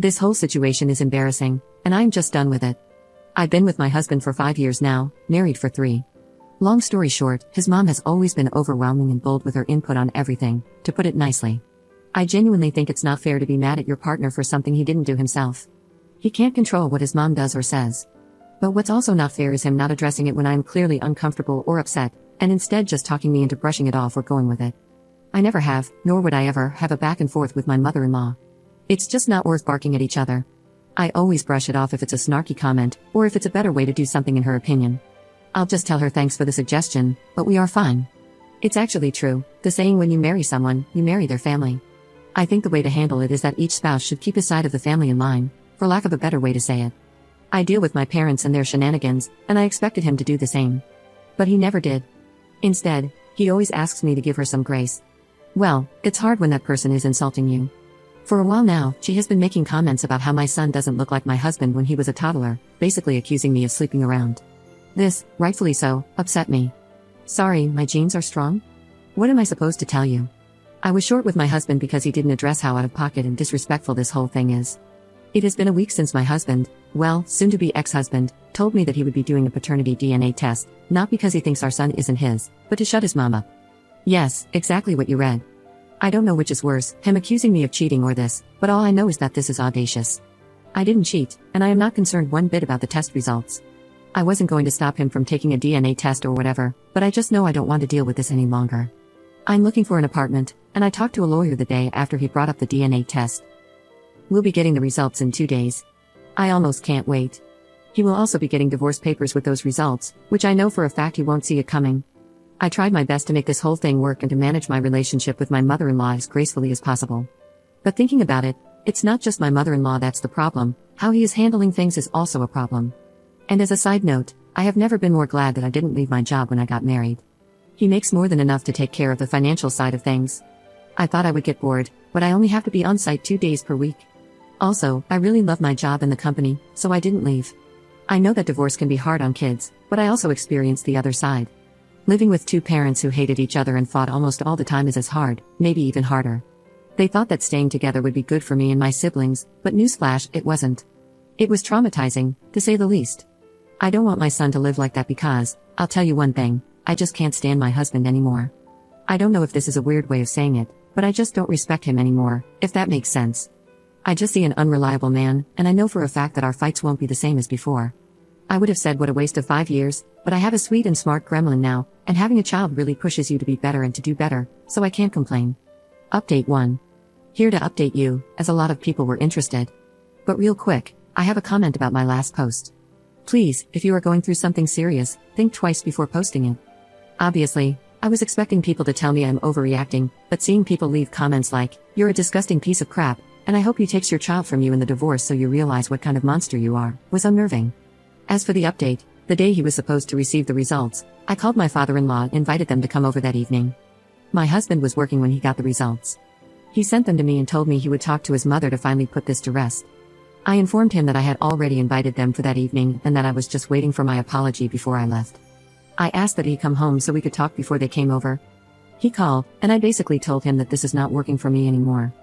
This whole situation is embarrassing, and I'm just done with it. I've been with my husband for 5 years now, married for 3. Long story short, his mom has always been overwhelming and bold with her input on everything, to put it nicely. I genuinely think it's not fair to be mad at your partner for something he didn't do himself. He can't control what his mom does or says. But what's also not fair is him not addressing it when I'm clearly uncomfortable or upset, and instead just talking me into brushing it off or going with it. I never have, nor would I ever, have a back and forth with my mother-in-law. It's just not worth barking at each other. I always brush it off if it's a snarky comment, or if it's a better way to do something in her opinion. I'll just tell her thanks for the suggestion, but we are fine. It's actually true, the saying when you marry someone, you marry their family. I think the way to handle it is that each spouse should keep his side of the family in line, for lack of a better way to say it. I deal with my parents and their shenanigans, and I expected him to do the same. But he never did. Instead, he always asks me to give her some grace. Well, it's hard when that person is insulting you. For a while now, she has been making comments about how my son doesn't look like my husband when he was a toddler, basically accusing me of sleeping around. This, rightfully so, upset me. Sorry, my genes are strong? What am I supposed to tell you? I was short with my husband because he didn't address how out of pocket and disrespectful this whole thing is. It has been a week since my husband, well, soon-to-be ex-husband, told me that he would be doing a paternity DNA test, not because he thinks our son isn't his, but to shut his mom up. Yes, exactly what you read. I don't know which is worse, him accusing me of cheating or this, but all I know is that this is audacious. I didn't cheat, and I am not concerned one bit about the test results. I wasn't going to stop him from taking a DNA test or whatever, but I just know I don't want to deal with this any longer. I'm looking for an apartment, and I talked to a lawyer the day after he brought up the DNA test. We'll be getting the results in 2 days. I almost can't wait. He will also be getting divorce papers with those results, which I know for a fact he won't see it coming. I tried my best to make this whole thing work and to manage my relationship with my mother-in-law as gracefully as possible. But thinking about it, it's not just my mother-in-law that's the problem, how he is handling things is also a problem. And as a side note, I have never been more glad that I didn't leave my job when I got married. He makes more than enough to take care of the financial side of things. I thought I would get bored, but I only have to be on site 2 days per week. Also, I really love my job and the company, so I didn't leave. I know that divorce can be hard on kids, but I also experienced the other side. Living with 2 parents who hated each other and fought almost all the time is as hard, maybe even harder. They thought that staying together would be good for me and my siblings, but newsflash, it wasn't. It was traumatizing, to say the least. I don't want my son to live like that because, I'll tell you one thing, I just can't stand my husband anymore. I don't know if this is a weird way of saying it, but I just don't respect him anymore, if that makes sense. I just see an unreliable man, and I know for a fact that our fights won't be the same as before. I would have said what a waste of 5 years, but I have a sweet and smart gremlin now, and having a child really pushes you to be better and to do better, so I can't complain. Update 1. Here to update you, as a lot of people were interested. But real quick, I have a comment about my last post. Please, if you are going through something serious, think twice before posting it. Obviously, I was expecting people to tell me I'm overreacting, but seeing people leave comments like, "You're a disgusting piece of crap, and I hope he takes your child from you in the divorce so you realize what kind of monster you are," was unnerving. As for the update, the day he was supposed to receive the results, I called my father-in-law and invited them to come over that evening. My husband was working when he got the results. He sent them to me and told me he would talk to his mother to finally put this to rest. I informed him that I had already invited them for that evening and that I was just waiting for my apology before I left. I asked that he come home so we could talk before they came over. He called, and I basically told him that this is not working for me anymore.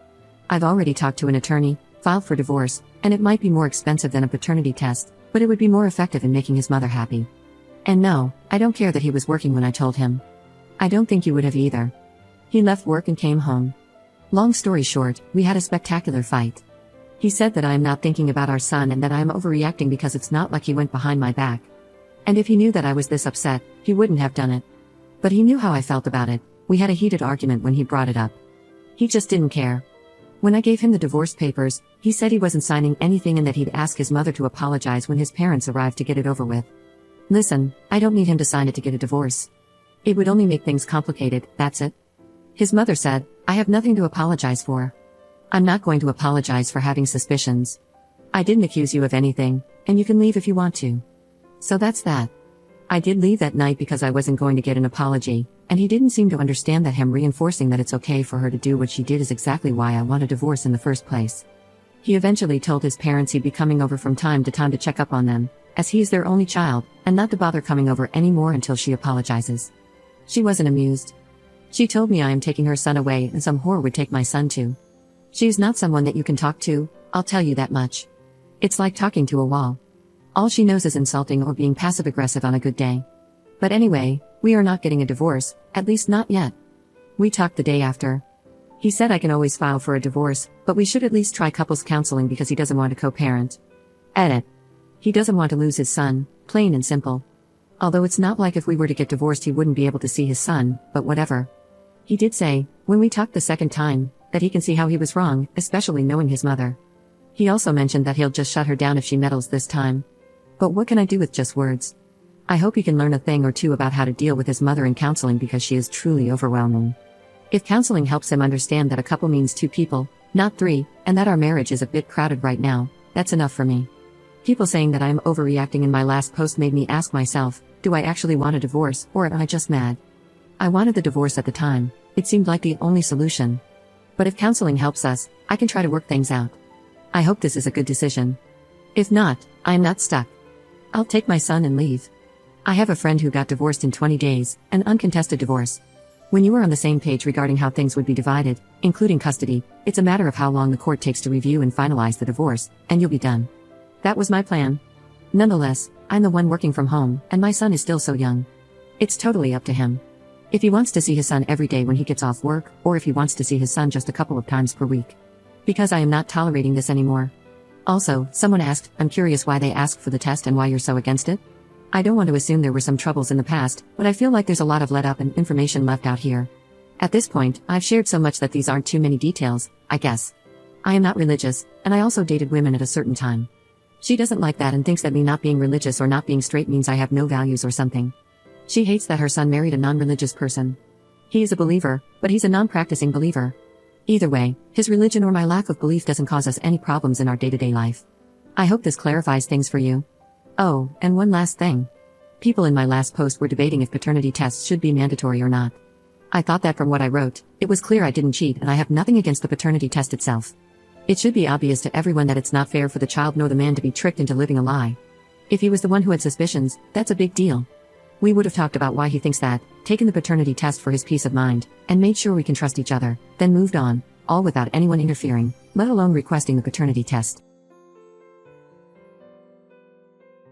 I've already talked to an attorney, filed for divorce, and it might be more expensive than a paternity test, but it would be more effective in making his mother happy. And no, I don't care that he was working when I told him. I don't think you would have either. He left work and came home. Long story short, we had a spectacular fight. He said that I am not thinking about our son and that I am overreacting because it's not like he went behind my back. And if he knew that I was this upset, he wouldn't have done it. But he knew how I felt about it. We had a heated argument when he brought it up. He just didn't care. When I gave him the divorce papers, he said he wasn't signing anything and that he'd ask his mother to apologize when his parents arrived to get it over with. Listen, I don't need him to sign it to get a divorce. It would only make things complicated, that's it. His mother said, "I have nothing to apologize for. I'm not going to apologize for having suspicions. I didn't accuse you of anything, and you can leave if you want to." So that's that. I did leave that night because I wasn't going to get an apology, and he didn't seem to understand that him reinforcing that it's okay for her to do what she did is exactly why I want a divorce in the first place. He eventually told his parents he'd be coming over from time to time to check up on them, as he is their only child, and not to bother coming over anymore until she apologizes. She wasn't amused. She told me I am taking her son away and some whore would take my son too. She is not someone that you can talk to, I'll tell you that much. It's like talking to a wall. All she knows is insulting or being passive-aggressive on a good day. But anyway, we are not getting a divorce, at least not yet. We talked the day after. He said I can always file for a divorce, but we should at least try couples counseling because he doesn't want to co-parent. Edit. He doesn't want to lose his son, plain and simple. Although it's not like if we were to get divorced he wouldn't be able to see his son, but whatever. He did say, when we talked the second time, that he can see how he was wrong, especially knowing his mother. He also mentioned that he'll just shut her down if she meddles this time. But what can I do with just words? I hope he can learn a thing or two about how to deal with his mother in counseling because she is truly overwhelming. If counseling helps him understand that a couple means two people, not three, and that our marriage is a bit crowded right now, that's enough for me. People saying that I am overreacting in my last post made me ask myself, do I actually want a divorce, or am I just mad? I wanted the divorce at the time. It seemed like the only solution. But if counseling helps us, I can try to work things out. I hope this is a good decision. If not, I am not stuck. I'll take my son and leave. I have a friend who got divorced in 20 days, an uncontested divorce. When you are on the same page regarding how things would be divided, including custody, it's a matter of how long the court takes to review and finalize the divorce, and you'll be done. That was my plan. Nonetheless, I'm the one working from home, and my son is still so young. It's totally up to him. If he wants to see his son every day when he gets off work, or if he wants to see his son just a couple of times per week. Because I am not tolerating this anymore. Also, someone asked, I'm curious why they asked for the test and why you're so against it? I don't want to assume there were some troubles in the past, but I feel like there's a lot of let up and information left out here. At this point, I've shared so much that these aren't too many details, I guess. I am not religious, and I also dated women at a certain time. She doesn't like that and thinks that me not being religious or not being straight means I have no values or something. She hates that her son married a non-religious person. He is a believer, but he's a non-practicing believer. Either way, his religion or my lack of belief doesn't cause us any problems in our day-to-day life. I hope this clarifies things for you. Oh, and one last thing. People in my last post were debating if paternity tests should be mandatory or not. I thought that from what I wrote, it was clear I didn't cheat and I have nothing against the paternity test itself. It should be obvious to everyone that it's not fair for the child nor the man to be tricked into living a lie. If he was the one who had suspicions, that's a big deal. We would have talked about why he thinks that, taken the paternity test for his peace of mind, and made sure we can trust each other, then moved on, all without anyone interfering, let alone requesting the paternity test.